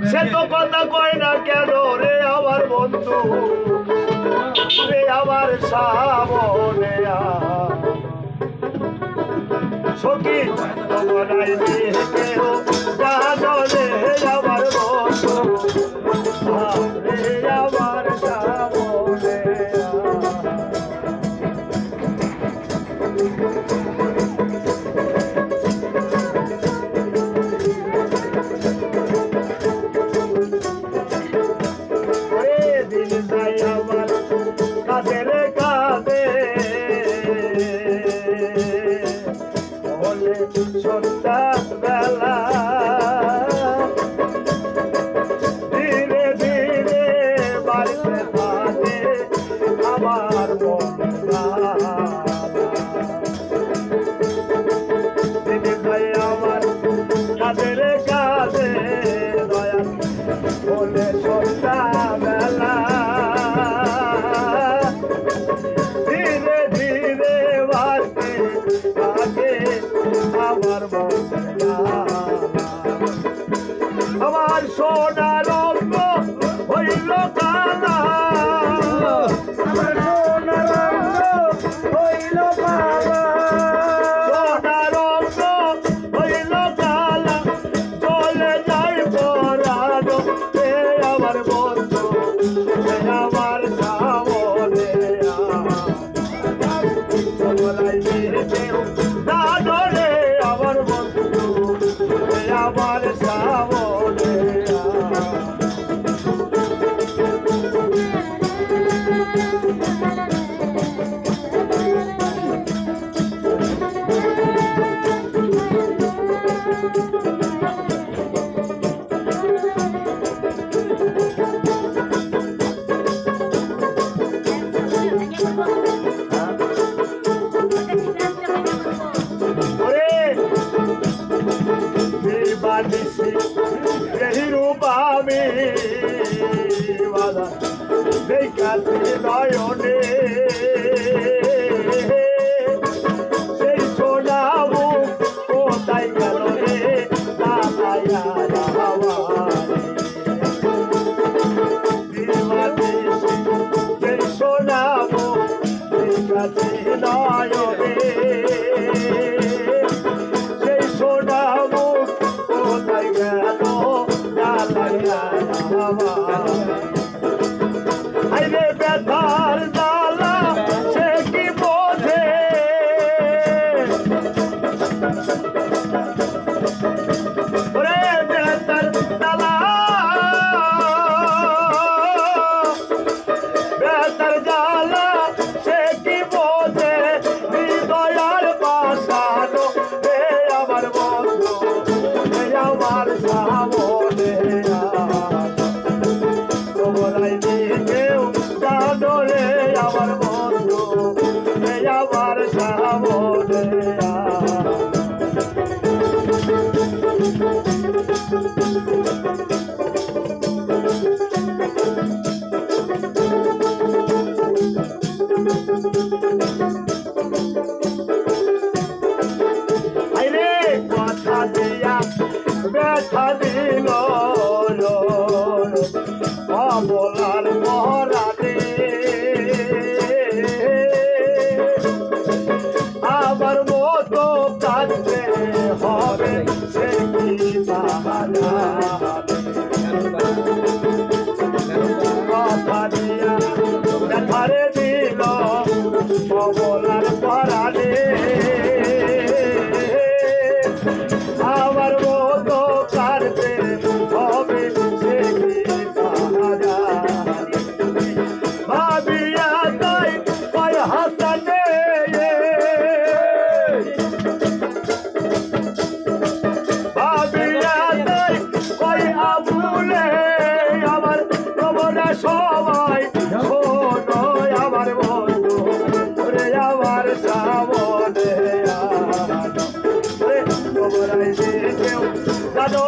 সে তো কথা কয় না কেন রে আমার বন্ধু রে আমার সামনে সখী তোমরাই কেউ জানলে আমার বন্ধু রে আমার সামনে সন্ধ্যা বেলা ধীরে ধীরে বাড়িতে থাকে আমার দিদি ভাই আমার কাদের কাজে দয়া বলে সন্ধ্যা বেলা ধীরে ধীরে বাড়তে থাকে আমার আমার সোনা রঙ্গ হইল কালা আমার সোনা রঙ্গ হইল কালা সোনা রঙ্গ হইল কালা চলে যাই পরানো হে আমার বন্ধু হে আমার সামনে বলাই কেউ দাদরে আমার বন্ধু আমার সামনে রূপামি দেখাতে নয়নে সেই সোনা মুখ কোথায় গেল রে সেই সোনা মুখ দেখাতে নয়নে সেই সোনা মুখ কোথায় গেল আইরে ব্যথার জ্বালা সে কি বোঝে ওরে ব্যথার জ্বালা ব্যথার জ্বালা সে কি বোঝে হৃদয়ার বাসানো হে আমার বন্ধু হে আমার সামনে কেউ জানলে আমার বন্ধু আমার সামনে আইরে কথা দিয়া ব্যথা দিল বলার মহারানে আমার মতো কাঁদতে হবে সে কি বাহানা কথা দিয়া ব্যথারে দিল বলার মহারানে আমার মতো কাঁদতে হবে সে কি বাহানা ভাবিয়া তাই পায় হাসানে ভাবিয়া তাই পায় আবুলে আমার তোমরা সবাই শোনো আমার বন্ধু রে আমার সামনে তোমরা কেউ জানো